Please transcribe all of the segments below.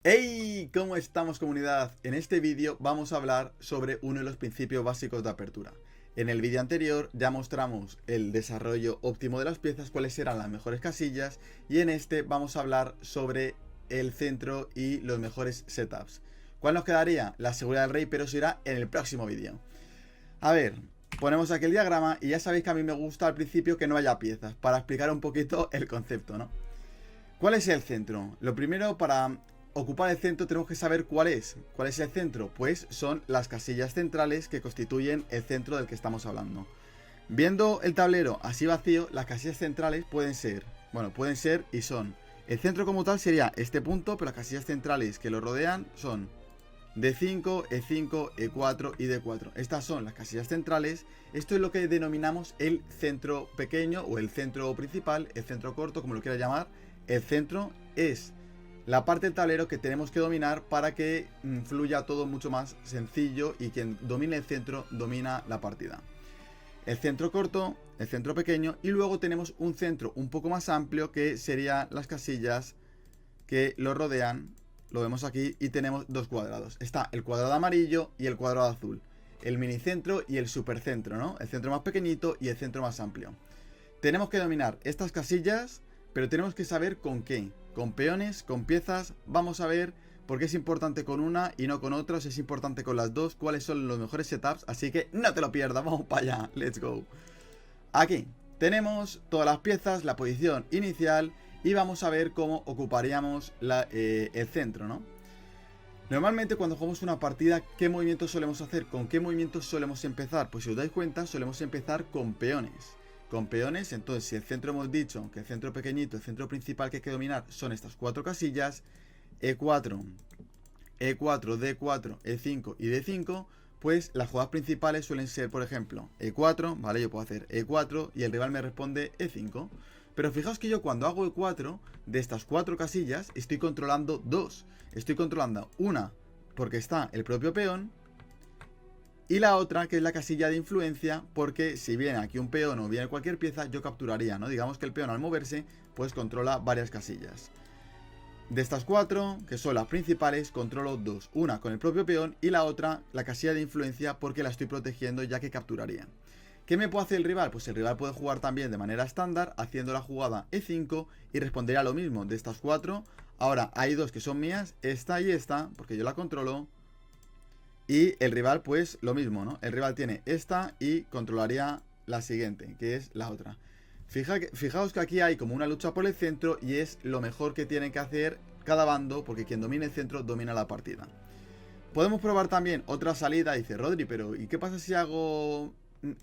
¡Hey! ¿Cómo estamos, comunidad? En este vídeo vamos a hablar sobre uno de los principios básicos de apertura. En el vídeo anterior ya mostramos el desarrollo óptimo de las piezas, cuáles eran las mejores casillas, y en este vamos a hablar sobre el centro y los mejores setups. ¿Cuál nos quedaría? La seguridad del rey, pero eso irá en el próximo vídeo. A ver, ponemos aquí el diagrama y ya sabéis que a mí me gusta al principio que no haya piezas, para explicar un poquito el concepto, ¿no? ¿Cuál es el centro? Lo primero, para ocupar el centro tenemos que saber cuál es. ¿Cuál es el centro? Pues son las casillas centrales que constituyen el centro del que estamos hablando. Viendo el tablero así vacío, las casillas centrales pueden ser, pueden ser y son. El centro como tal sería este punto, pero las casillas centrales que lo rodean son D5, E5, E4 y D4. Estas son las casillas centrales. Esto es lo que denominamos el centro pequeño o el centro principal, el centro corto, como lo quiera llamar. El centro es la parte del tablero que tenemos que dominar para que fluya todo mucho más sencillo, y quien domine el centro domina la partida. El centro corto, el centro pequeño, y luego tenemos un centro un poco más amplio que serían las casillas que lo rodean. Lo vemos aquí y tenemos dos cuadrados. Está el cuadrado amarillo y el cuadrado azul. El minicentro y el supercentro, ¿no? El centro más pequeñito y el centro más amplio. Tenemos que dominar estas casillas, pero tenemos que saber con qué. Con peones, con piezas. Vamos a ver por qué es importante con una y no con otras. Es importante con las dos. Cuáles son los mejores setups. Así que no te lo pierdas. Vamos para allá. Let's go. Aquí tenemos todas las piezas, la posición inicial, y vamos a ver cómo ocuparíamos el centro, ¿no? Normalmente cuando jugamos una partida, ¿qué movimientos solemos hacer? ¿Con qué movimientos solemos empezar? Pues si os dais cuenta, solemos empezar con peones. Con peones, entonces si el centro hemos dicho que el centro pequeñito, el centro principal que hay que dominar son estas cuatro casillas, E4, E4, D4, E5 y D5, pues las jugadas principales suelen ser, por ejemplo, E4, ¿vale? Yo puedo hacer E4 y el rival me responde E5. Pero fijaos que yo cuando hago E4, de estas cuatro casillas, estoy controlando dos. Estoy controlando una porque está el propio peón, y la otra, que es la casilla de influencia, porque si viene aquí un peón o viene cualquier pieza, yo capturaría, ¿no? Digamos que el peón al moverse, pues controla varias casillas. De estas cuatro, que son las principales, controlo dos. Una con el propio peón y la otra, la casilla de influencia, porque la estoy protegiendo ya que capturaría. ¿Qué me puede hacer el rival? Pues el rival puede jugar también de manera estándar, haciendo la jugada E5 y respondería lo mismo. De estas cuatro, ahora hay dos que son mías, esta y esta, porque yo la controlo. Y el rival pues lo mismo, ¿no? El rival tiene esta y controlaría la siguiente, que es la otra. Fijaos que aquí hay como una lucha por el centro y es lo mejor que tiene que hacer cada bando, porque quien domine el centro domina la partida. Podemos probar también otra salida. Dice Rodri, pero ¿y qué pasa si hago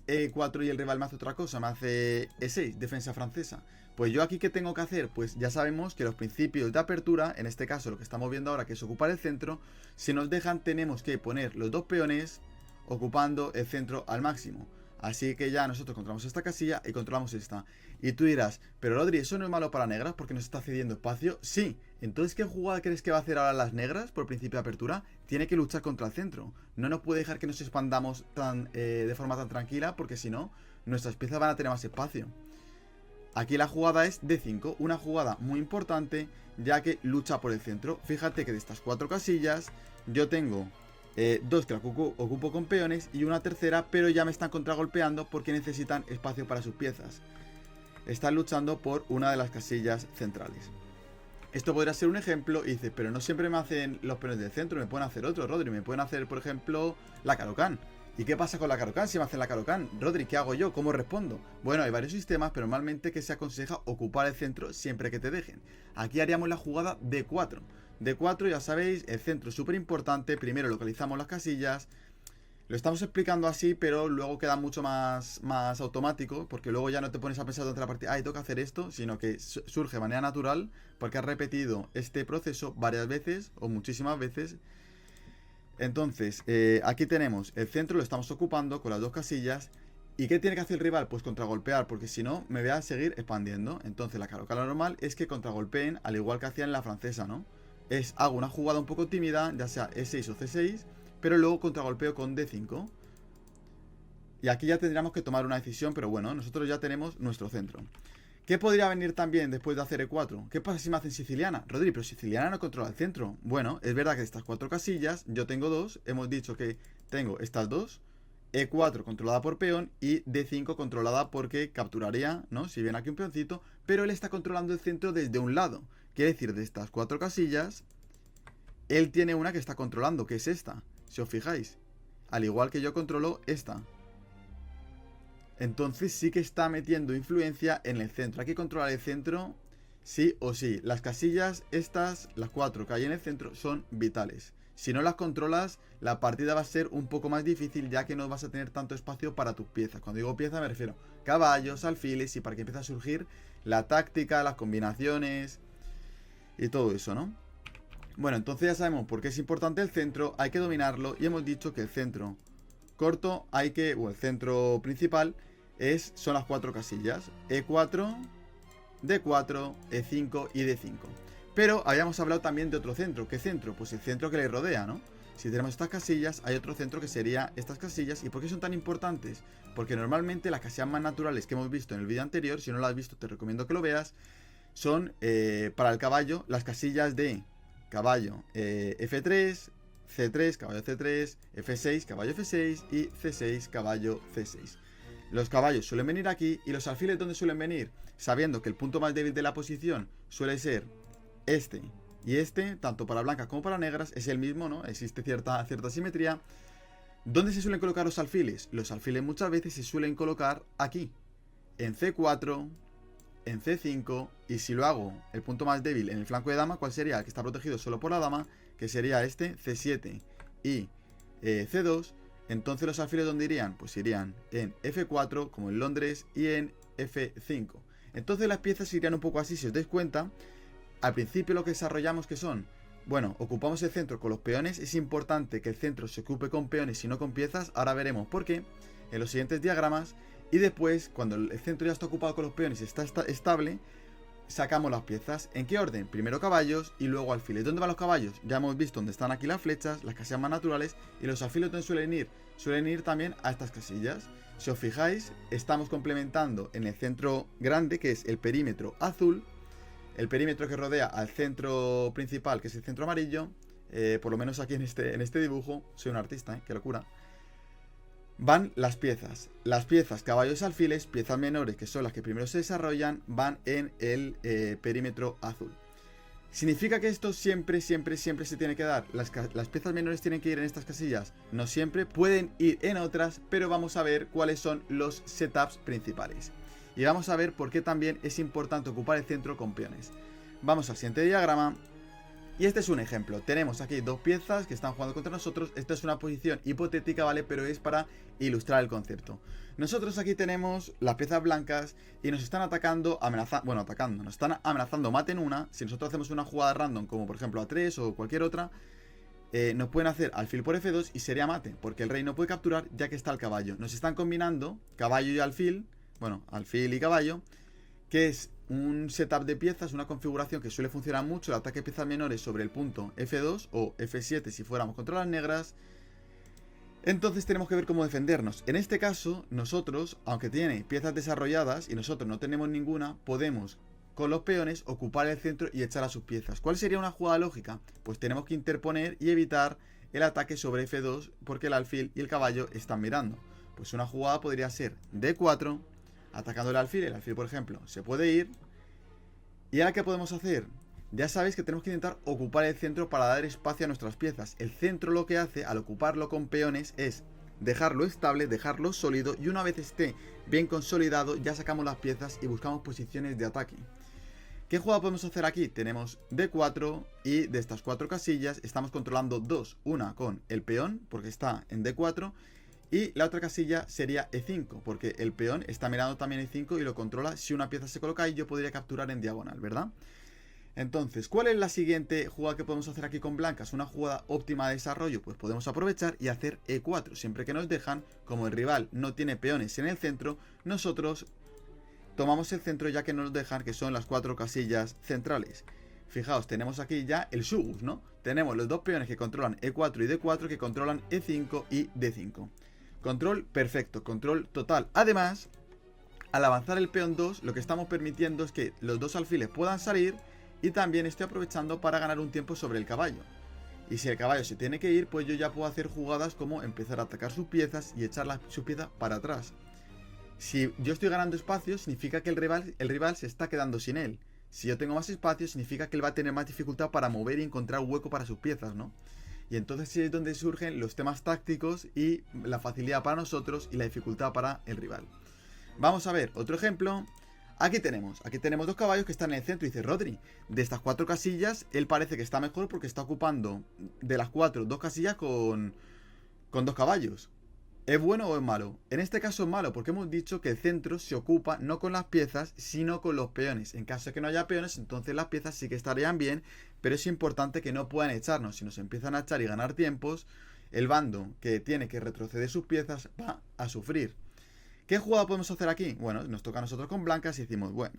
E4 y el rival me hace otra cosa? Me hace E6, defensa francesa. Pues yo aquí, ¿qué tengo que hacer? Pues ya sabemos que los principios de apertura, en este caso lo que estamos viendo ahora, que es ocupar el centro, si nos dejan tenemos que poner los dos peones ocupando el centro al máximo. Así que ya nosotros controlamos esta casilla y controlamos esta. Y tú dirás, pero Rodri, ¿eso no es malo para negras porque nos está cediendo espacio? Sí. Entonces, ¿qué jugada crees que va a hacer ahora las negras por principio de apertura? Tiene que luchar contra el centro. No nos puede dejar que nos expandamos de forma tan tranquila, porque si no, nuestras piezas van a tener más espacio. Aquí la jugada es D5, una jugada muy importante, ya que lucha por el centro. Fíjate que de estas cuatro casillas, yo tengo dos que la ocupo con peones y una tercera, pero ya me están contragolpeando porque necesitan espacio para sus piezas. Están luchando por una de las casillas centrales. Esto podría ser un ejemplo y dices, pero no siempre me hacen los peones del centro, me pueden hacer otro, Rodri, me pueden hacer, por ejemplo, la Caro-Kann. ¿Y qué pasa con la Caro-Kann si me hacen la Caro-Kann? Rodri, ¿qué hago yo? ¿Cómo respondo? Bueno, hay varios sistemas, pero normalmente que se aconseja ocupar el centro siempre que te dejen. Aquí haríamos la jugada D4. D4, ya sabéis, el centro es súper importante. Primero localizamos las casillas. Lo estamos explicando así, pero luego queda mucho más automático, porque luego ya no te pones a pensar durante la partida, ay, tengo que hacer esto, sino que surge de manera natural, porque has repetido este proceso varias veces, o muchísimas veces. Entonces, aquí tenemos el centro, lo estamos ocupando con las dos casillas. ¿Y qué tiene que hacer el rival? Pues contragolpear, porque si no, me voy a seguir expandiendo. Entonces, la Caro-Kann normal es que contragolpeen, al igual que hacían en la francesa, ¿no? Hago una jugada un poco tímida, ya sea E6 o C6, pero luego contragolpeo con D5. Y aquí ya tendríamos que tomar una decisión, pero bueno, nosotros ya tenemos nuestro centro. ¿Qué podría venir también después de hacer E4? ¿Qué pasa si me hacen siciliana? Rodri, pero siciliana no controla el centro. Bueno, es verdad que de estas 4 casillas yo tengo 2. Hemos dicho que tengo estas 2. E4 controlada por peón y D5 controlada porque capturaría, ¿no? Si viene aquí un peoncito, pero él está controlando el centro desde un lado. Quiere decir, de estas 4 casillas, él tiene una que está controlando, que es esta, si os fijáis. Al igual que yo controlo esta. Entonces sí que está metiendo influencia en el centro. Hay que controlar el centro sí o sí. Las casillas, estas, las 4 que hay en el centro, son vitales. Si no las controlas, la partida va a ser un poco más difícil, ya que no vas a tener tanto espacio para tus piezas. Cuando digo pieza me refiero a caballos, alfiles, y para que empiece a surgir la táctica, las combinaciones y todo eso, ¿no? Bueno, entonces ya sabemos por qué es importante el centro, hay que dominarlo, y hemos dicho que el centro corto o el centro principal son las 4 casillas: E4, D4, E5 y D5. Pero habíamos hablado también de otro centro. ¿Qué centro? Pues el centro que le rodea, ¿no? Si tenemos estas casillas, hay otro centro que sería estas casillas. ¿Y por qué son tan importantes? Porque normalmente las casillas más naturales que hemos visto en el vídeo anterior, si no lo has visto te recomiendo que lo veas, son para el caballo las casillas de caballo F3, C3, caballo C3, F6, caballo F6 y C6, caballo C6. Los caballos suelen venir aquí, y los alfiles, ¿dónde suelen venir? Sabiendo que el punto más débil de la posición suele ser este y este, tanto para blancas como para negras, es el mismo, ¿no? Existe cierta simetría. ¿Dónde se suelen colocar los alfiles? Los alfiles muchas veces se suelen colocar aquí, en C4, en C5, y si lo hago el punto más débil en el flanco de dama, ¿cuál sería? El que está protegido solo por la dama, que sería este, C7 y C2. Entonces los alfiles, ¿dónde irían? Pues irían en F4, como en Londres, y en F5. Entonces las piezas irían un poco así, si os dais cuenta. Al principio lo que desarrollamos, que son, bueno, ocupamos el centro con los peones. Es importante que el centro se ocupe con peones y no con piezas. Ahora veremos por qué en los siguientes diagramas. Y después, cuando el centro ya está ocupado con los peones y está estable, sacamos las piezas. ¿En qué orden? Primero caballos y luego alfiles. ¿Dónde van los caballos? Ya hemos visto dónde están aquí las flechas, las casillas más naturales. Y los alfiles, ¿dónde suelen ir? Suelen ir también a estas casillas. Si os fijáis, estamos complementando en el centro grande, que es el perímetro azul, el perímetro que rodea al centro principal, que es el centro amarillo. Por lo menos aquí en este dibujo, soy un artista, qué locura. Van las piezas, caballos, alfiles, piezas menores, que son las que primero se desarrollan, van en el perímetro azul. ¿Significa que esto siempre se tiene que dar? ¿Las piezas menores tienen que ir en estas casillas? No siempre, pueden ir en otras, pero vamos a ver cuáles son los setups principales. Y vamos a ver por qué también es importante ocupar el centro con peones. Vamos al siguiente diagrama. Y este es un ejemplo. Tenemos aquí 2 piezas que están jugando contra nosotros. Esta es una posición hipotética, ¿vale? Pero es para ilustrar el concepto. Nosotros aquí tenemos las piezas blancas y nos están atacando, nos están amenazando mate en una. Si nosotros hacemos una jugada random, como por ejemplo A3 o cualquier otra, nos pueden hacer alfil por F2 y sería mate, porque el rey no puede capturar ya que está el caballo. Nos están combinando caballo y alfil, bueno, alfil y caballo, que es un setup de piezas, una configuración que suele funcionar mucho, el ataque de piezas menores sobre el punto F2 o F7 si fuéramos contra las negras. Entonces tenemos que ver cómo defendernos. En este caso, nosotros, aunque tiene piezas desarrolladas y nosotros no tenemos ninguna, podemos con los peones ocupar el centro y echar a sus piezas. ¿Cuál sería una jugada lógica? Pues tenemos que interponer y evitar el ataque sobre F2 porque el alfil y el caballo están mirando. Pues una jugada podría ser D4, atacando el alfil por ejemplo se puede ir. ¿Y ahora qué podemos hacer? Ya sabéis que tenemos que intentar ocupar el centro para dar espacio a nuestras piezas. El centro lo que hace al ocuparlo con peones es dejarlo estable, dejarlo sólido, y una vez esté bien consolidado ya sacamos las piezas y buscamos posiciones de ataque. ¿Qué jugada podemos hacer aquí? Tenemos D4 y de estas 4 casillas estamos controlando 2. Una con el peón porque está en D4 y la otra casilla sería E5 porque el peón está mirando también E5 y lo controla. Si una pieza se coloca ahí yo podría capturar en diagonal, ¿verdad? Entonces, ¿cuál es la siguiente jugada que podemos hacer aquí con blancas? Una jugada óptima de desarrollo. Pues podemos aprovechar y hacer E4. Siempre que nos dejan, como el rival no tiene peones en el centro, nosotros tomamos el centro ya que nos dejan, que son las 4 casillas centrales. Fijaos, tenemos aquí ya el Sugus, ¿no? Tenemos los 2 peones que controlan E4 y D4 que controlan E5 y D5. Control perfecto, control total. Además, Al avanzar el peón 2, lo que estamos permitiendo es que los dos alfiles puedan salir y también estoy aprovechando para ganar un tiempo sobre el caballo. Y si el caballo se tiene que ir, pues yo ya puedo hacer jugadas como empezar a atacar sus piezas y echar sus piezas para atrás. Si yo estoy ganando espacio, significa que el rival se está quedando sin él. Si yo tengo más espacio, significa que él va a tener más dificultad para mover y encontrar hueco para sus piezas, ¿no? Y entonces es donde surgen los temas tácticos y la facilidad para nosotros y la dificultad para el rival. Vamos a ver otro ejemplo. Aquí tenemos dos caballos que están en el centro. Y dice, Rodri, de estas 4 casillas, él parece que está mejor porque está ocupando de las 4, 2 casillas con 2 caballos. ¿Es bueno o es malo? En este caso es malo porque hemos dicho que el centro se ocupa no con las piezas, sino con los peones. En caso de que no haya peones, entonces las piezas sí que estarían bien, pero es importante que no puedan echarnos. Si nos empiezan a echar y ganar tiempos, el bando que tiene que retroceder sus piezas va a sufrir. ¿Qué jugada podemos hacer aquí? Bueno, nos toca a nosotros con blancas y decimos, bueno,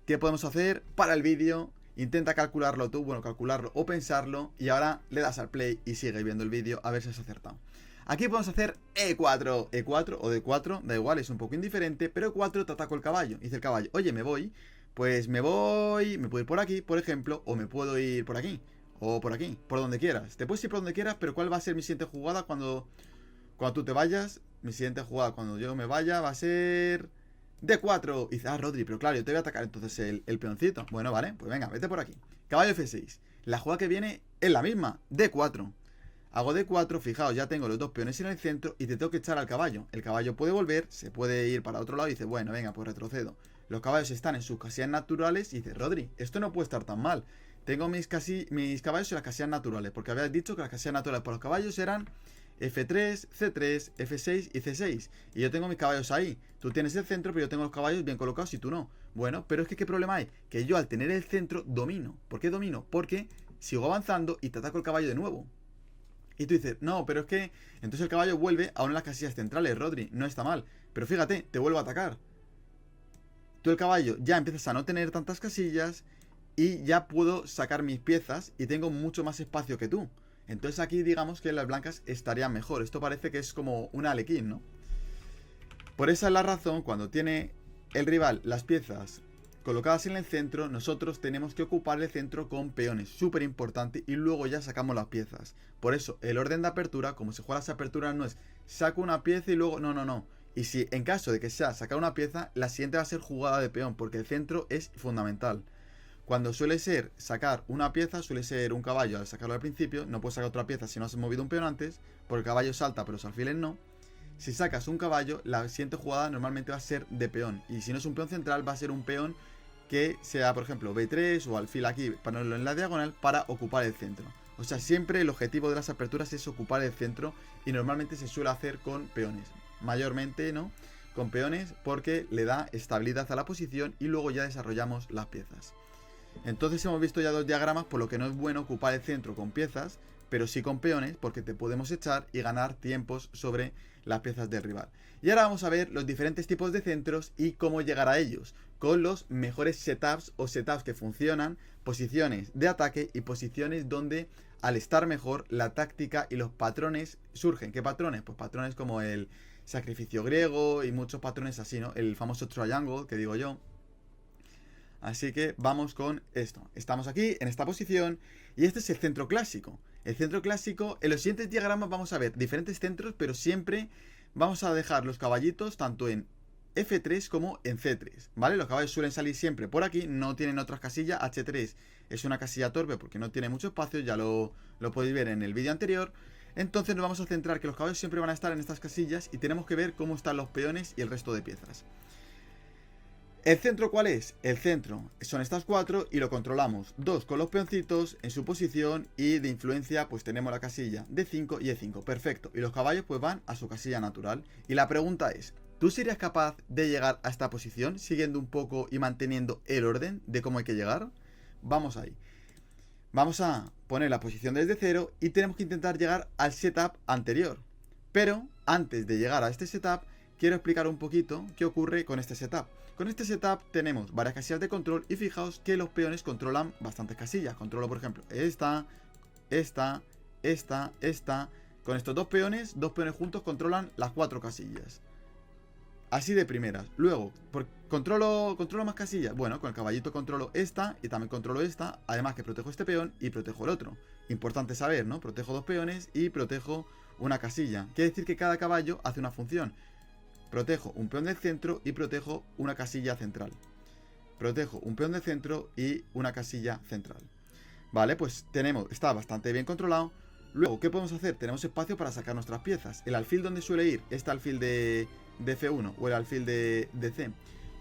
¿qué podemos hacer para el vídeo? Intenta calcularlo tú, bueno, calcularlo o pensarlo, y ahora le das al play y sigue viendo el vídeo a ver si has acertado. Aquí podemos hacer E4, E4 o D4, da igual, es un poco indiferente, pero E4 te ataco el caballo. Dice el caballo, oye, me voy, pues me puedo ir por aquí, por ejemplo, o me puedo ir por aquí, o por aquí, por donde quieras. Te puedes ir por donde quieras, pero ¿cuál va a ser mi siguiente jugada cuando tú te vayas? Mi siguiente jugada cuando yo me vaya va a ser D4. Y dice, ah, Rodri, pero claro, yo te voy a atacar entonces el peoncito. Bueno, vale, pues venga, vete por aquí. Caballo F6. La jugada que viene es la misma, D4. Hago D4, fijaos, ya tengo los 2 peones en el centro y te tengo que echar al caballo. El caballo puede volver, se puede ir para otro lado y dice, bueno, venga, pues retrocedo. Los caballos están en sus casillas naturales y dice, Rodri, esto no puede estar tan mal. Tengo mis caballos en las casillas naturales, porque habías dicho que las casillas naturales para los caballos eran F3, C3, F6 y C6. Y yo tengo mis caballos ahí. Tú tienes el centro, pero yo tengo los caballos bien colocados y tú no. Bueno, pero es que ¿qué problema hay? Que yo al tener el centro domino. ¿Por qué domino? Porque sigo avanzando y te ataco el caballo de nuevo. Y tú dices, no, pero es que entonces el caballo vuelve a una de las casillas centrales, Rodri, no está mal. Pero fíjate, te vuelvo a atacar. Tú el caballo ya empiezas a no tener tantas casillas y ya puedo sacar mis piezas y tengo mucho más espacio que tú. Entonces aquí digamos que las blancas estarían mejor. Esto parece que es como un alequín, ¿no? Por esa es la razón, cuando tiene el rival las piezas colocadas en el centro, nosotros tenemos que ocupar el centro con peones, súper importante, y luego ya sacamos las piezas. Por eso, el orden de apertura, como se juega las aperturas, no es saco una pieza y luego, no. Y si en caso de que sea sacar una pieza, la siguiente va a ser jugada de peón, porque el centro es fundamental. Cuando suele ser sacar una pieza, suele ser un caballo, al sacarlo al principio, no puedes sacar otra pieza si no has movido un peón antes, porque el caballo salta, pero los alfiles no. Si sacas un caballo, la siguiente jugada normalmente va a ser de peón, y si no es un peón central, va a ser un peón que sea, por ejemplo, B3 o alfil aquí, ponerlo en la diagonal para ocupar el centro. O sea, siempre el objetivo de las aperturas es ocupar el centro y normalmente se suele hacer con peones. Mayormente, ¿no? Con peones porque le da estabilidad a la posición y luego ya desarrollamos las piezas. Entonces hemos visto ya 2 diagramas, por lo que no es bueno ocupar el centro con piezas, pero sí con peones, porque te podemos echar y ganar tiempos sobre las piezas del rival. Y ahora vamos a ver los diferentes tipos de centros y cómo llegar a ellos, con los mejores setups o setups que funcionan, posiciones de ataque y posiciones donde al estar mejor la táctica y los patrones surgen. ¿Qué patrones? Pues patrones como el sacrificio griego y muchos patrones así, ¿no? El famoso triangle, que digo yo. Así que vamos con esto. Estamos aquí en esta posición y este es el centro clásico. El centro clásico, en los siguientes diagramas vamos a ver diferentes centros, pero siempre vamos a dejar los caballitos tanto en F3 como en C3, ¿vale? Los caballos suelen salir siempre por aquí, no tienen otras casillas. H3 es una casilla torpe porque no tiene mucho espacio, ya lo podéis ver en el vídeo anterior. Entonces nos vamos a centrar que los caballos siempre van a estar en estas casillas y tenemos que ver cómo están los peones y el resto de piezas. ¿El centro cuál es? El centro son estas 4 y lo controlamos 2 con los peoncitos en su posición y de influencia pues tenemos la casilla D5 y E5, perfecto. Y los caballos pues van a su casilla natural. Y la pregunta es, ¿tú serías capaz de llegar a esta posición siguiendo un poco y manteniendo el orden de cómo hay que llegar? Vamos ahí. Vamos a poner la posición desde 0 y tenemos que intentar llegar al setup anterior. Pero antes de llegar a este setup, quiero explicar un poquito qué ocurre con este setup. Con este setup tenemos varias casillas de control y fijaos que los peones controlan bastantes casillas. Controlo, por ejemplo, esta. Con estos dos peones juntos controlan las 4 casillas. Así de primeras. Luego, ¿controlo más casillas? Bueno, con el caballito controlo esta y también controlo esta. Además que protejo este peón y protejo el otro. Importante saber, ¿no? Protejo 2 peones y protejo una casilla. Quiere decir que cada caballo hace una función. Protejo un peón del centro y protejo una casilla central. Protejo un peón del centro y una casilla central. Vale, pues está bastante bien controlado. Luego, ¿qué podemos hacer? Tenemos espacio para sacar nuestras piezas. El alfil, ¿dónde suele ir? Este alfil de F1 o el alfil de C.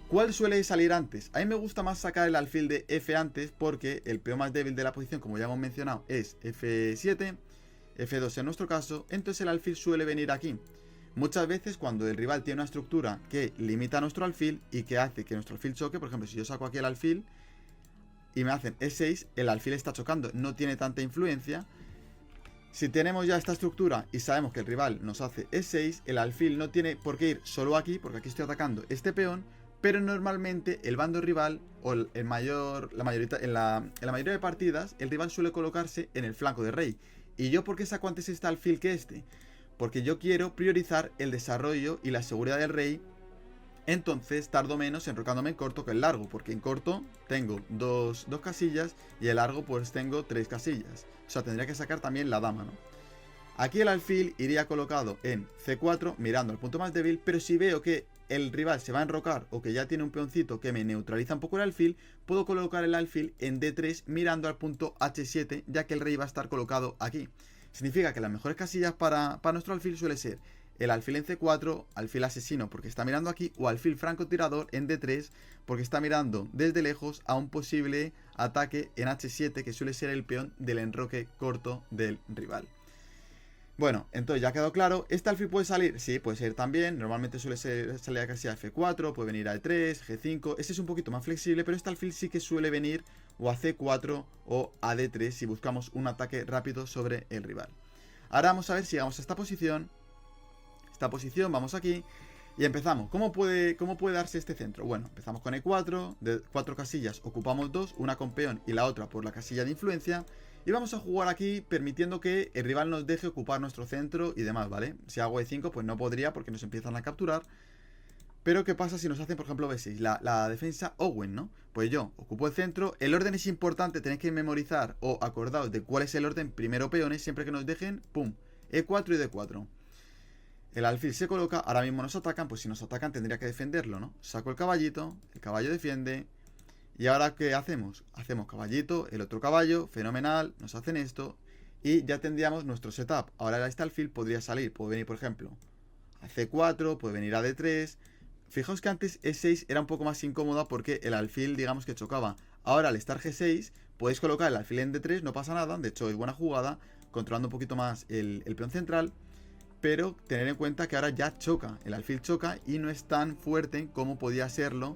¿Cuál suele salir antes? A mí me gusta más sacar el alfil de F antes porque el peón más débil de la posición, como ya hemos mencionado, es F7, F2 en nuestro caso. Entonces el alfil suele venir aquí. Muchas veces cuando el rival tiene una estructura que limita a nuestro alfil y que hace que nuestro alfil choque, por ejemplo, si yo saco aquí el alfil y me hacen E6, el alfil está chocando, no tiene tanta influencia. Si tenemos ya esta estructura y sabemos que el rival nos hace E6, el alfil no tiene por qué ir solo aquí, porque aquí estoy atacando este peón, pero normalmente el bando rival, o en la mayoría de partidas, el rival suele colocarse en el flanco de rey. ¿Y yo por qué saco antes este alfil que este? Porque yo quiero priorizar el desarrollo y la seguridad del rey. Entonces tardo menos enrocándome en corto que en largo, porque en corto tengo dos casillas y en largo pues tengo 3 casillas. O sea, tendría que sacar también la dama, ¿no? Aquí el alfil iría colocado en C4 mirando al punto más débil, pero si veo que el rival se va a enrocar o que ya tiene un peoncito que me neutraliza un poco el alfil, puedo colocar el alfil en D3 mirando al punto H7, ya que el rey va a estar colocado aquí. Significa que las mejores casillas para nuestro alfil suele ser el alfil en C4, alfil asesino porque está mirando aquí, o alfil francotirador en D3 porque está mirando desde lejos a un posible ataque en H7 que suele ser el peón del enroque corto del rival. Bueno, entonces ya quedó claro. ¿Este alfil puede salir? Sí, puede ser también. Normalmente suele salir a casilla F4, puede venir a E3, G5. Este es un poquito más flexible, pero este alfil sí que suele venir o a C4 o a D3 si buscamos un ataque rápido sobre el rival. Ahora vamos a ver si llegamos a esta posición. Vamos aquí y empezamos. ¿Cómo puede darse este centro? Bueno, empezamos con E4, de 4 casillas ocupamos 2, una con peón y la otra por la casilla de influencia. Y vamos a jugar aquí permitiendo que el rival nos deje ocupar nuestro centro y demás, ¿vale? Si hago E5 pues no podría porque nos empiezan a capturar. Pero ¿qué pasa si nos hacen, por ejemplo, B6? La defensa Owen, ¿no? Pues yo ocupo el centro. El orden es importante, tenéis que memorizar o acordaos de cuál es el orden. Primero peones, siempre que nos dejen, pum, E4 y D4. El alfil se coloca, ahora mismo nos atacan, pues si nos atacan tendría que defenderlo, ¿no? Saco el caballito, el caballo defiende. Y ahora ¿qué hacemos? Hacemos caballito, el otro caballo, fenomenal, nos hacen esto. Y ya tendríamos nuestro setup. Ahora este alfil podría salir, puede venir por ejemplo a C4, puede venir a D3. Fijaos que antes E6 era un poco más incómoda porque el alfil digamos que chocaba. Ahora al estar G6 podéis colocar el alfil en D3, no pasa nada, de hecho es buena jugada, controlando un poquito más el peón central. Pero tener en cuenta que ahora ya choca, el alfil choca y no es tan fuerte como podía serlo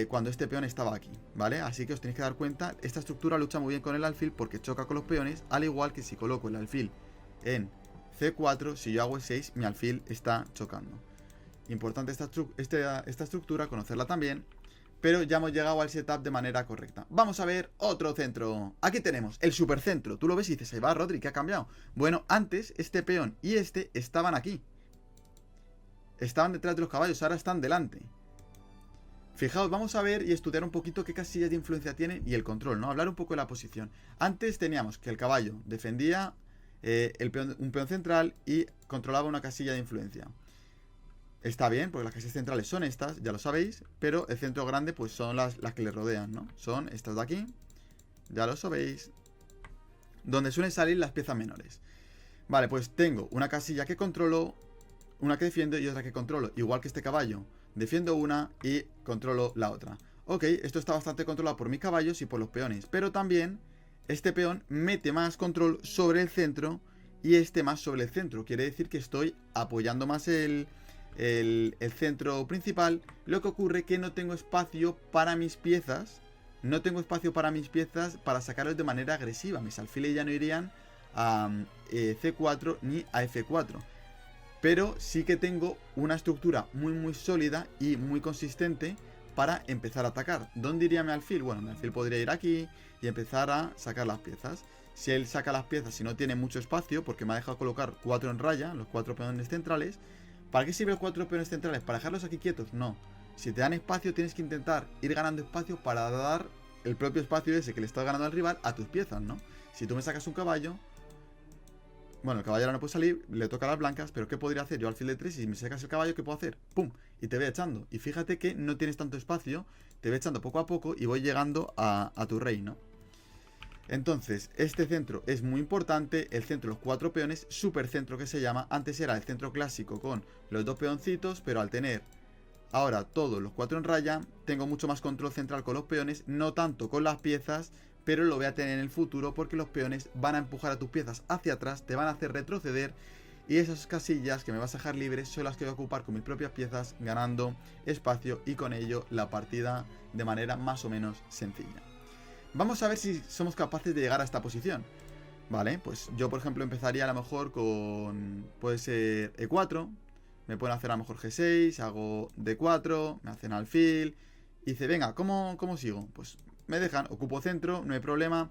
cuando este peón estaba aquí, ¿vale? Así que os tenéis que dar cuenta, esta estructura lucha muy bien con el alfil porque choca con los peones, al igual que si coloco el alfil en C4, si yo hago E6, mi alfil está chocando. Importante esta estructura, conocerla también. Pero ya hemos llegado al setup de manera correcta. Vamos a ver otro centro. Aquí tenemos el supercentro. Tú lo ves y dices, ahí va Rodri, ¿qué ha cambiado? Bueno, antes este peón y este estaban aquí. Estaban detrás de los caballos, ahora están delante. Fijaos, vamos a ver y estudiar un poquito qué casillas de influencia tienen y el control, ¿no? Hablar un poco de la posición. Antes teníamos que el caballo defendía un peón central y controlaba una casilla de influencia. Está bien, porque las casillas centrales son estas, ya lo sabéis, pero el centro grande pues son las que le rodean, ¿no? Son estas de aquí, ya lo sabéis, donde suelen salir las piezas menores. Vale, pues tengo una casilla que controlo, una que defiendo y otra que controlo, igual que este caballo. Defiendo una y controlo la otra. Ok, esto está bastante controlado por mis caballos y por los peones, pero también este peón mete más control sobre el centro y este más sobre el centro. Quiere decir que estoy apoyando más el centro principal. Lo que ocurre que no tengo espacio para mis piezas. No tengo espacio para mis piezas para sacarlos de manera agresiva. Mis alfiles ya no irían a C4 ni a F4. Pero sí que tengo una estructura muy sólida y muy consistente para empezar a atacar. ¿Dónde iría mi alfil? Bueno, mi alfil podría ir aquí y empezar a sacar las piezas. Si él saca las piezas y no tiene mucho espacio, porque me ha dejado colocar 4 en raya, los 4 peones centrales, ¿Para qué sirven los 4 peones centrales? ¿Para dejarlos aquí quietos? No. Si te dan espacio, tienes que intentar ir ganando espacio para dar el propio espacio ese que le estás ganando al rival a tus piezas, ¿no? Si tú me sacas un caballo, bueno, el caballo ahora no puede salir, le toca a las blancas, pero ¿qué podría hacer yo alfil de 3? Y si me sacas el caballo, ¿qué puedo hacer? ¡Pum! Y te voy echando. Y fíjate que no tienes tanto espacio, te voy echando poco a poco y voy llegando a tu rey, ¿no? Entonces, este centro es muy importante, el centro de los 4 peones, supercentro que se llama. Antes era el centro clásico con los 2 peoncitos, pero al tener ahora todos los 4 en raya, tengo mucho más control central con los peones, no tanto con las piezas, pero lo voy a tener en el futuro porque los peones van a empujar a tus piezas hacia atrás, te van a hacer retroceder y esas casillas que me vas a dejar libres son las que voy a ocupar con mis propias piezas, ganando espacio y con ello la partida de manera más o menos sencilla. Vamos a ver si somos capaces de llegar a esta posición. Vale, pues yo por ejemplo empezaría a lo mejor con, puede ser E4, me pueden hacer a lo mejor G6, hago D4, me hacen alfil, y dice, venga, ¿cómo sigo? Pues me dejan, ocupo centro, no hay problema.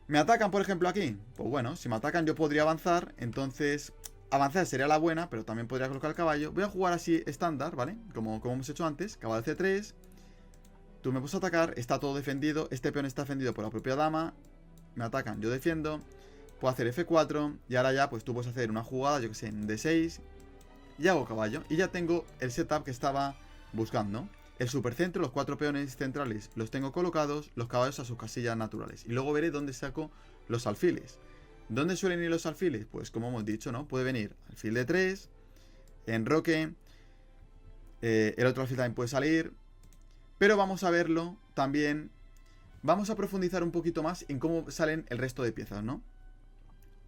¿Me atacan por ejemplo aquí? Pues bueno, si me atacan yo podría avanzar, entonces avanzar sería la buena, pero también podría colocar el caballo. Voy a jugar así estándar, ¿vale? Como hemos hecho antes, caballo C3. Tú me puedes atacar, está todo defendido, este peón está defendido por la propia dama. Me atacan, yo defiendo. Puedo hacer F4 y ahora ya pues tú puedes hacer una jugada, yo que sé, en D6 y hago caballo. Y ya tengo el setup que estaba buscando. El supercentro, los 4 peones centrales los tengo colocados, los caballos a sus casillas naturales. Y luego veré dónde saco los alfiles. ¿Dónde suelen ir los alfiles? Pues como hemos dicho, ¿no? Puede venir alfil de 3, enroque, el otro alfil también puede salir. Pero vamos a verlo también. Vamos a profundizar un poquito más en cómo salen el resto de piezas, ¿no?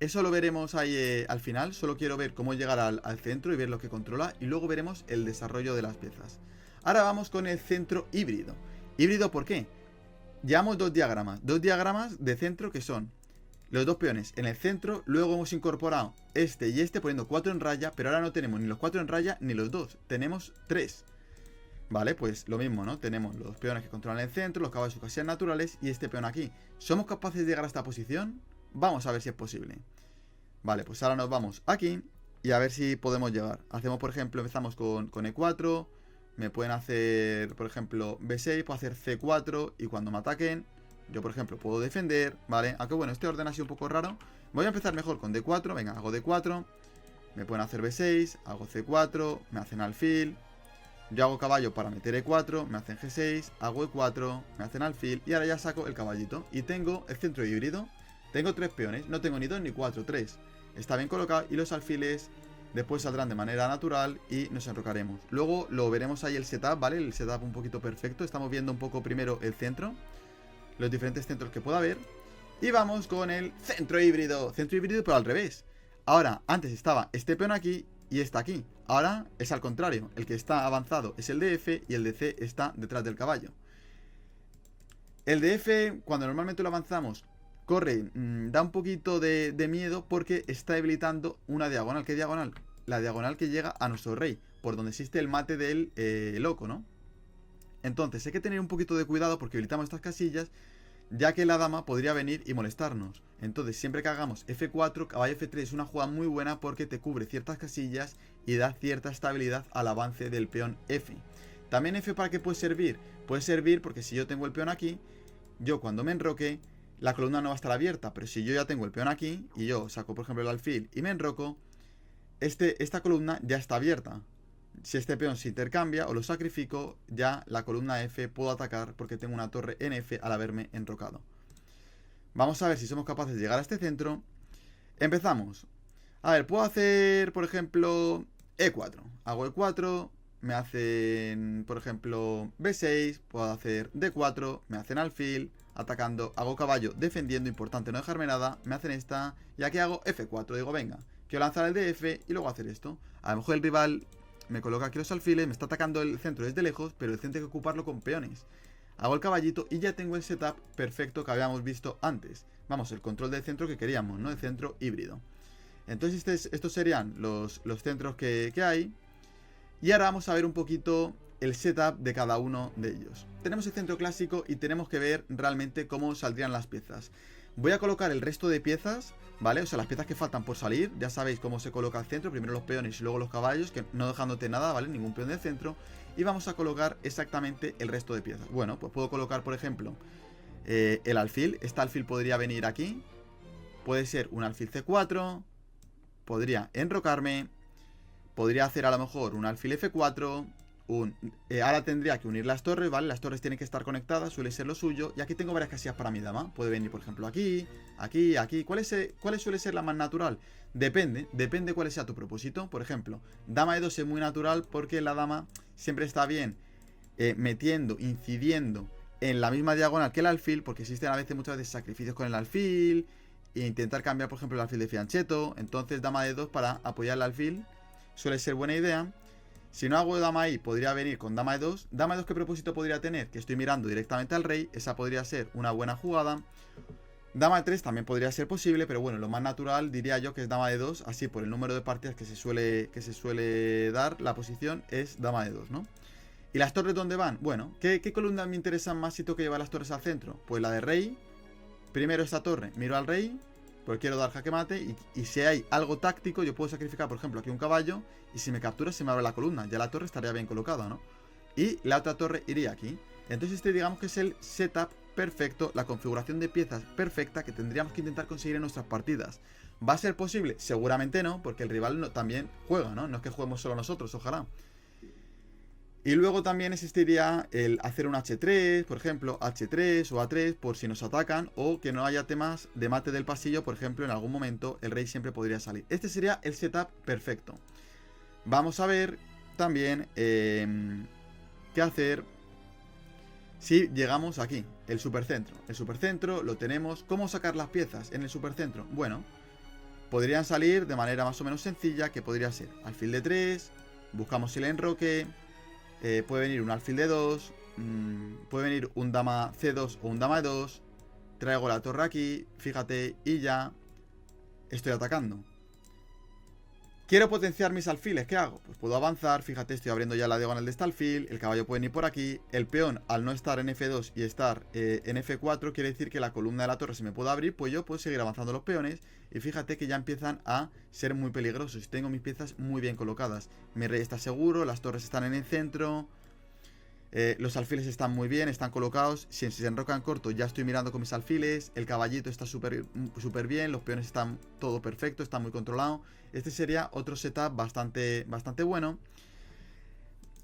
Eso lo veremos ahí al final. Solo quiero ver cómo llegar al centro y ver lo que controla. Y luego veremos el desarrollo de las piezas. Ahora vamos con el centro híbrido. ¿Híbrido por qué? Llevamos dos diagramas de centro que son los 2 peones en el centro. Luego hemos incorporado este y este poniendo 4 en raya. Pero ahora no tenemos ni los 4 en raya ni los 2. Tenemos 3. Vale, pues lo mismo, ¿no? Tenemos los 2 peones que controlan el centro, los caballos de sus casillas naturales y este peón aquí. ¿Somos capaces de llegar a esta posición? Vamos a ver si es posible. Vale, pues ahora nos vamos aquí y a ver si podemos llegar. Hacemos, por ejemplo, empezamos con E4. Me pueden hacer, por ejemplo, B6, puedo hacer C4 y cuando me ataquen, yo, por ejemplo, puedo defender, ¿vale? Aunque bueno, este orden ha sido un poco raro. Voy a empezar mejor con D4, venga, hago D4. Me pueden hacer B6, hago C4, me hacen alfil. Yo hago caballo para meter E4, me hacen G6, hago E4, me hacen alfil y ahora ya saco el caballito. Y tengo el centro híbrido, tengo 3 peones, no tengo ni 2 ni 4, 3. Está bien colocado y los alfiles después saldrán de manera natural y nos enrocaremos. Luego lo veremos ahí el setup, ¿vale? El setup un poquito perfecto, estamos viendo un poco primero el centro, los diferentes centros que pueda haber. Y vamos con el centro híbrido pero al revés. Ahora, antes estaba este peón aquí y está aquí. Ahora es al contrario, el que está avanzado es el de F y el de C está detrás del caballo. El de F, cuando normalmente lo avanzamos, corre, da un poquito de miedo porque está habilitando una diagonal. ¿Qué diagonal? La diagonal que llega a nuestro rey, por donde existe el mate del loco, ¿no? Entonces hay que tener un poquito de cuidado porque habilitamos estas casillas, ya que la dama podría venir y molestarnos. Entonces siempre que hagamos F4, caballo F3 es una jugada muy buena porque te cubre ciertas casillas y da cierta estabilidad al avance del peón F. También F, ¿para qué puede servir? Puede servir porque si yo tengo el peón aquí, yo cuando me enroque, la columna no va a estar abierta. Pero si yo ya tengo el peón aquí y yo saco por ejemplo el alfil y me enroco, esta columna ya está abierta. Si este peón se intercambia o lo sacrifico, ya la columna F puedo atacar porque tengo una torre en F al haberme enrocado. Vamos a ver si somos capaces de llegar a este centro. Empezamos. A ver, puedo hacer, por ejemplo, E4. Hago E4, me hacen, por ejemplo, B6. Puedo hacer D4, me hacen alfil, atacando. Hago caballo, defendiendo, importante no dejarme nada. Me hacen esta, y aquí hago F4. Digo, venga, quiero lanzar el DF y luego hacer esto. A lo mejor el rival me coloca aquí los alfiles, me está atacando el centro desde lejos, pero el centro hay que ocuparlo con peones. Hago el caballito y ya tengo el setup perfecto que habíamos visto antes. Vamos, el control del centro que queríamos, ¿no? El centro híbrido. Entonces estos serían los centros que hay. Y ahora vamos a ver un poquito el setup de cada uno de ellos. Tenemos el centro clásico y tenemos que ver realmente cómo saldrían las piezas. Voy a colocar el resto de piezas, ¿vale? O sea, las piezas que faltan por salir. Ya sabéis cómo se coloca el centro. Primero los peones y luego los caballos, que no dejándote nada, ¿vale? Ningún peón del centro. Y vamos a colocar exactamente el resto de piezas. Bueno, pues puedo colocar, por ejemplo, el alfil. Este alfil podría venir aquí. Puede ser un alfil C4. Podría enrocarme. Podría hacer a lo mejor un alfil F4. Ahora tendría que unir las torres, ¿vale? Las torres tienen que estar conectadas, suele ser lo suyo. Y aquí tengo varias casillas para mi dama. Puede venir, por ejemplo, aquí, aquí, aquí. ¿Cuál suele ser la más natural? Depende cuál sea tu propósito. Por ejemplo, dama E2 es muy natural porque la dama siempre está bien metiendo, incidiendo en la misma diagonal que el alfil, porque existen a veces, muchas veces, sacrificios con el alfil e intentar cambiar, por ejemplo, el alfil de fianchetto. Entonces, dama E2 para apoyar el alfil suele ser buena idea. Si no hago dama I, podría venir con dama E2. Dama E2, ¿qué propósito podría tener? Que estoy mirando directamente al rey. Esa podría ser una buena jugada. Dama E3 también podría ser posible, pero bueno, lo más natural diría yo que es dama E2. Así, por el número de partidas que se suele dar, la posición es dama E2, ¿no? ¿Y las torres dónde van? Bueno, ¿qué columnas me interesan más si tengo que llevar las torres al centro? Pues la de rey. Primero esta torre, miro al rey, porque quiero dar jaque mate. Y si hay algo táctico, yo puedo sacrificar, por ejemplo, aquí un caballo. Y si me captura, se me abre la columna. Ya la torre estaría bien colocada, ¿no? Y la otra torre iría aquí. Entonces este, digamos que es el setup perfecto, la configuración de piezas perfecta que tendríamos que intentar conseguir en nuestras partidas. ¿Va a ser posible? Seguramente no, porque el rival también juega, ¿no? No es que juguemos solo nosotros, ojalá. Y luego también existiría el hacer un H3, por ejemplo, H3 o A3 por si nos atacan, o que no haya temas de mate del pasillo, por ejemplo, en algún momento el rey siempre podría salir. Este sería el setup perfecto. Vamos a ver también qué hacer si llegamos aquí, el supercentro. El supercentro lo tenemos. ¿Cómo sacar las piezas en el supercentro? Bueno, podrían salir de manera más o menos sencilla, que podría ser alfil de 3, buscamos el enroque. Puede venir un alfil de 2, puede venir un dama C2 o un dama E2. Traigo la torre aquí, fíjate, y ya estoy atacando. Quiero potenciar mis alfiles, ¿qué hago? Pues puedo avanzar, fíjate, estoy abriendo ya la diagonal de este alfil. El caballo puede ir por aquí. El peón, al no estar en F2 y estar en F4, quiere decir que la columna de la torre se me puede abrir. Pues yo puedo seguir avanzando los peones. Y fíjate que ya empiezan a ser muy peligrosos. Tengo mis piezas muy bien colocadas. Mi rey está seguro, las torres están en el centro. Los alfiles están muy bien, están colocados. Si se enrocan corto, ya estoy mirando con mis alfiles. El caballito está súper bien. Los peones están todo perfecto, está muy controlado. Este sería otro setup bastante bueno.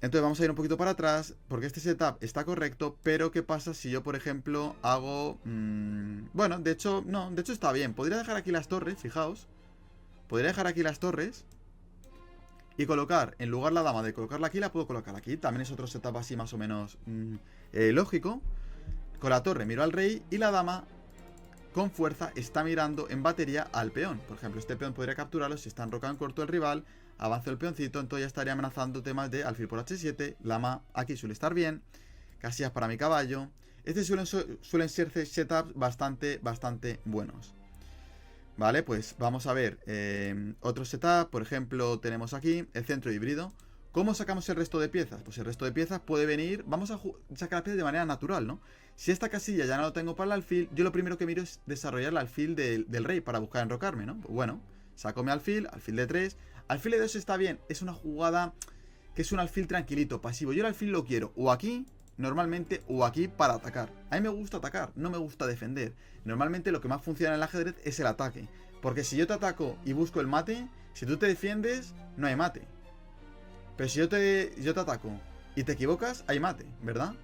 Entonces vamos a ir un poquito para atrás, porque este setup está correcto. Pero ¿qué pasa si yo, por ejemplo, hago... bueno, de hecho, no, de hecho está bien. Podría dejar aquí las torres, fijaos. Podría dejar aquí las torres y colocar, en lugar la dama de colocarla aquí, la puedo colocar aquí. También es otro setup así más o menos lógico. Con la torre miro al rey y la dama con fuerza está mirando en batería al peón. Por ejemplo, este peón podría capturarlo si está enrocado en corto el rival. Avanzo el peoncito, entonces ya estaría amenazando temas de alfil por H7. Dama aquí suele estar bien. Casillas para mi caballo. Suelen ser setups bastante buenos. Vale, pues vamos a ver otro setup. Por ejemplo, tenemos aquí el centro híbrido. ¿Cómo sacamos el resto de piezas? Pues el resto de piezas puede venir... Vamos a sacar las piezas de manera natural, ¿no? Si esta casilla ya no lo tengo para el alfil, yo lo primero que miro es desarrollar el alfil del rey para buscar enrocarme, ¿no? Pues bueno, saco mi alfil de 3. Alfil de 2 está bien, es una jugada que es un alfil tranquilito, pasivo. Yo el alfil lo quiero o aquí, normalmente, o aquí para atacar. A mí me gusta atacar, no me gusta defender. Normalmente lo que más funciona en el ajedrez es el ataque. Porque si yo te ataco y busco el mate, si tú te defiendes, no hay mate. Pero si yo te ataco y te equivocas, hay mate, ¿verdad?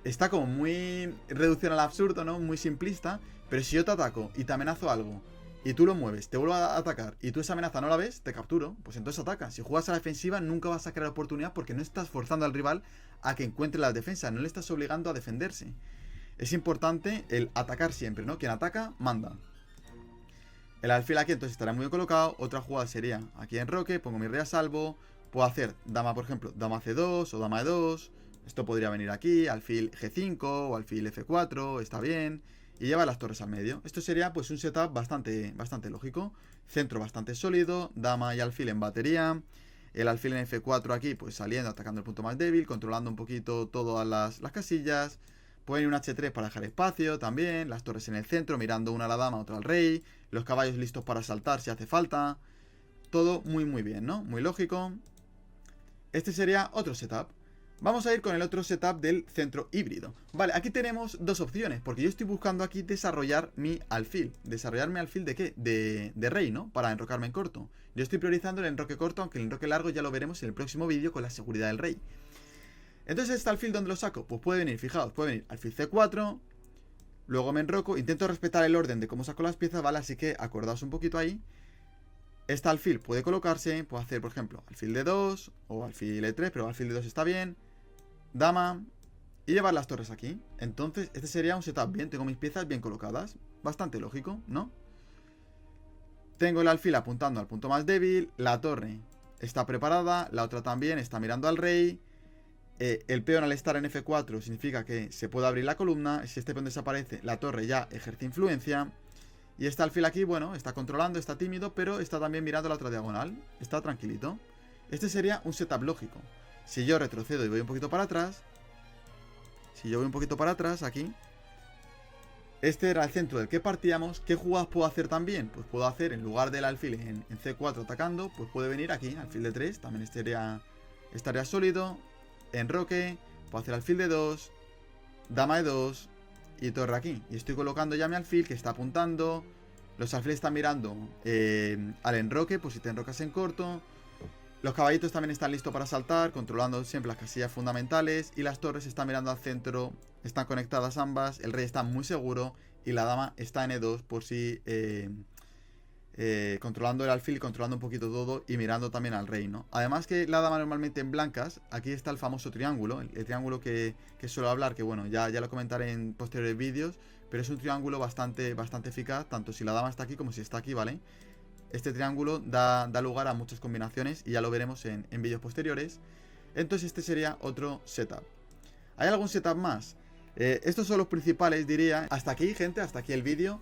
Está como muy reducción al absurdo, ¿no? Muy simplista. Pero si yo te ataco y te amenazo algo y tú lo mueves, te vuelvo a atacar y tú esa amenaza no la ves, te capturo, pues entonces ataca. Si juegas a la defensiva nunca vas a crear oportunidad porque no estás forzando al rival a que encuentre la defensa, no le estás obligando a defenderse. Es importante el atacar siempre, ¿no? Quien ataca, manda. El alfil aquí entonces estará muy bien colocado. Otra jugada sería aquí en enroque, pongo mi rey a salvo. Puedo hacer dama, por ejemplo, dama C2 o dama E2. Esto podría venir aquí, alfil G5 o alfil F4, está bien. Y lleva las torres al medio. Esto sería pues un setup bastante lógico. Centro bastante sólido, dama y alfil en batería. El alfil en F4 aquí pues saliendo, atacando el punto más débil, controlando un poquito todas las casillas. Puede venir un H3 para dejar espacio también. Las torres en el centro, mirando una a la dama, otra al rey. Los caballos listos para saltar si hace falta. Todo muy bien, ¿no? Muy lógico. Este sería otro setup. Vamos a ir con el otro setup del centro híbrido. Vale, aquí tenemos dos opciones, porque yo estoy buscando aquí desarrollar mi alfil. ¿Desarrollar mi alfil de qué? De rey, ¿no? Para enrocarme en corto. Yo estoy priorizando el enroque corto, aunque el enroque largo ya lo veremos en el próximo vídeo con la seguridad del rey. Entonces, ¿este alfil dónde lo saco? Pues puede venir, fijaos, puede venir alfil C4, luego me enroco, intento respetar el orden de cómo saco las piezas, ¿vale? Así que acordaos un poquito ahí. Este alfil puede colocarse, puedo hacer, por ejemplo, alfil D2 o alfil E3, pero alfil D2 está bien. Dama y llevar las torres aquí. Entonces este sería un setup bien, tengo mis piezas bien colocadas. Bastante lógico, ¿no? Tengo el alfil apuntando al punto más débil. La torre está preparada, la otra también está mirando al rey. El peón al estar en F4 significa que se puede abrir la columna. Si este peón desaparece, la torre ya ejerce influencia. Y este alfil aquí, bueno, está controlando, está tímido, pero está también mirando la otra diagonal. Está tranquilito. Este sería un setup lógico. Si yo retrocedo y voy un poquito para atrás, si yo voy un poquito para atrás aquí, este era el centro del que partíamos. ¿Qué jugadas puedo hacer también? Pues puedo hacer, en lugar del alfil en C4 atacando, pues puede venir aquí, alfil de 3, también estaría sólido. Enroque, puedo hacer alfil de 2, dama de 2 y torre aquí. Y estoy colocando ya mi alfil que está apuntando. Los alfiles están mirando al enroque, pues si te enrocas en corto. Los caballitos también están listos para saltar, controlando siempre las casillas fundamentales. Y las torres están mirando al centro, están conectadas ambas. El rey está muy seguro y la dama está en E2 por si controlando el alfil, controlando un poquito todo y mirando también al rey, ¿no? Además que la dama normalmente en blancas, aquí está el famoso triángulo, el triángulo que suelo hablar, que bueno, ya lo comentaré en posteriores vídeos, pero es un triángulo bastante eficaz, tanto si la dama está aquí como si está aquí, ¿vale? Este triángulo da lugar a muchas combinaciones y ya lo veremos en vídeos posteriores. Entonces este sería otro setup. ¿Hay algún setup más? Estos son los principales, diría. Hasta aquí, gente, hasta aquí el vídeo.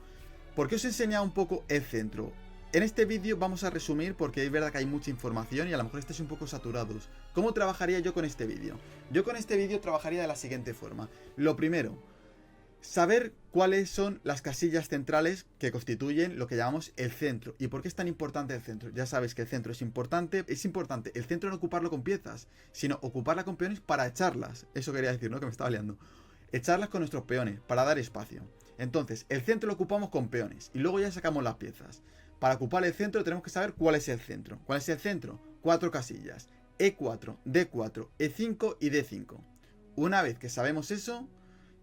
¿Por qué os he enseñado un poco el centro? En este vídeo vamos a resumir porque es verdad que hay mucha información y a lo mejor estáis un poco saturados. ¿Cómo trabajaría yo con este vídeo? Yo con este vídeo trabajaría de la siguiente forma. Lo primero, saber cuáles son las casillas centrales que constituyen lo que llamamos el centro. ¿Y por qué es tan importante el centro? Ya sabéis que el centro es importante el centro no ocuparlo con piezas, sino ocuparla con peones para echarlas. Eso quería decir, ¿no? Que me estaba liando. Echarlas con nuestros peones, para dar espacio. Entonces, el centro lo ocupamos con peones y luego ya sacamos las piezas. Para ocupar el centro tenemos que saber cuál es el centro. ¿Cuál es el centro? 4 casillas. E4, D4, E5 y D5. Una vez que sabemos eso,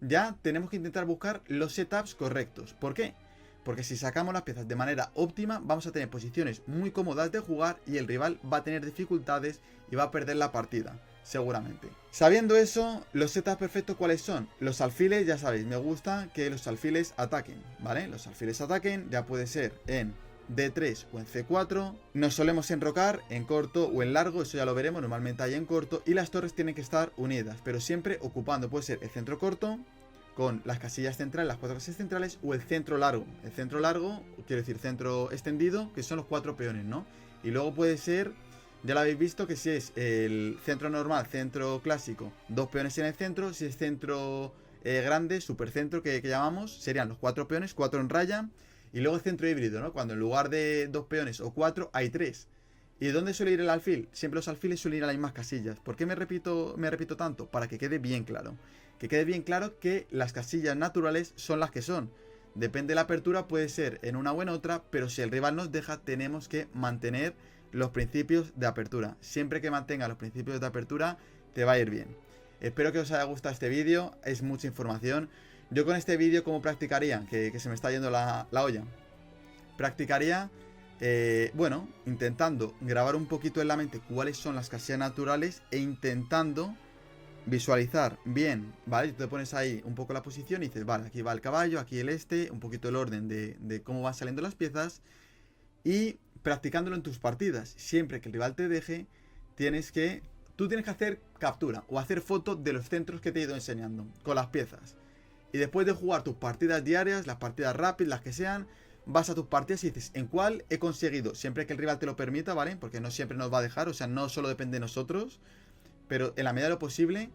ya tenemos que intentar buscar los setups correctos. ¿Por qué? Porque si sacamos las piezas de manera óptima, vamos a tener posiciones muy cómodas de jugar y el rival va a tener dificultades y va a perder la partida, seguramente. Sabiendo eso, los setups perfectos, ¿cuáles son? Los alfiles, ya sabéis, me gusta que los alfiles ataquen, ¿vale? Los alfiles ataquen, ya puede ser en D3 o en C4. Nos solemos enrocar en corto o en largo, eso ya lo veremos, normalmente hay en corto. Y las torres tienen que estar unidas, pero siempre ocupando, puede ser el centro corto con las casillas centrales, las 4 casillas centrales, o el centro largo. El centro largo, quiero decir centro extendido, que son los 4 peones, ¿no? Y luego puede ser, ya lo habéis visto, que si es el centro normal, centro clásico, 2 peones en el centro. Si es centro grande, supercentro que llamamos, serían los 4 peones, 4 en raya. Y luego el centro híbrido, ¿no? Cuando en lugar de 2 peones o 4 hay 3. ¿Y dónde suele ir el alfil? Siempre los alfiles suelen ir a las mismas casillas. ¿Por qué me repito tanto? Para que quede bien claro. Que quede bien claro que las casillas naturales son las que son. Depende de la apertura, puede ser en una o en otra, pero si el rival nos deja, tenemos que mantener los principios de apertura. Siempre que mantenga los principios de apertura, te va a ir bien. Espero que os haya gustado este vídeo, es mucha información. Yo con este vídeo, ¿cómo practicaría? Que se me está yendo la olla. Practicaría, bueno, intentando grabar un poquito en la mente cuáles son las casillas naturales e intentando visualizar bien, ¿vale? Tú te pones ahí un poco la posición y dices, vale, aquí va el caballo, aquí el un poquito el orden de cómo van saliendo las piezas y practicándolo en tus partidas. Siempre que el rival te deje, tú tienes que hacer captura o hacer foto de los centros que te he ido enseñando con las piezas. Y después de jugar tus partidas diarias, las partidas rápidas, las que sean, vas a tus partidas y dices, ¿en cuál he conseguido? Siempre que el rival te lo permita, ¿vale? Porque no siempre nos va a dejar, o sea, no solo depende de nosotros. Pero en la medida de lo posible,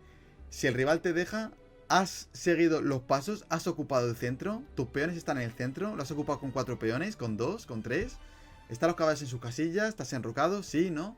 si el rival te deja, ¿Has seguido los pasos? ¿Has ocupado el centro? ¿Tus peones están en el centro? ¿Lo has ocupado con 4 peones? ¿Con 2? ¿Con 3? ¿Están los caballos en sus casillas? ¿Estás enrocado? ¿Sí? ¿No?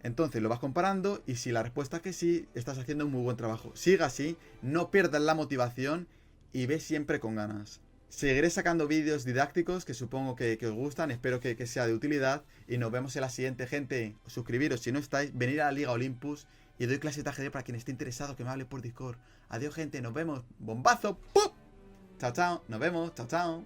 Entonces lo vas comparando y si la respuesta es que sí, estás haciendo un muy buen trabajo. Siga así, no pierdas la motivación y ve siempre con ganas. Seguiré sacando vídeos didácticos que supongo que os gustan, espero que sea de utilidad y nos vemos en la siguiente, gente. Suscribiros si no estáis, venir a la Liga Olympus y doy clases de ajedrez para quien esté interesado que me hable por Discord. Adiós, gente, nos vemos. ¡Bombazo! ¡Pum! Chao, chao, nos vemos, chao, chao.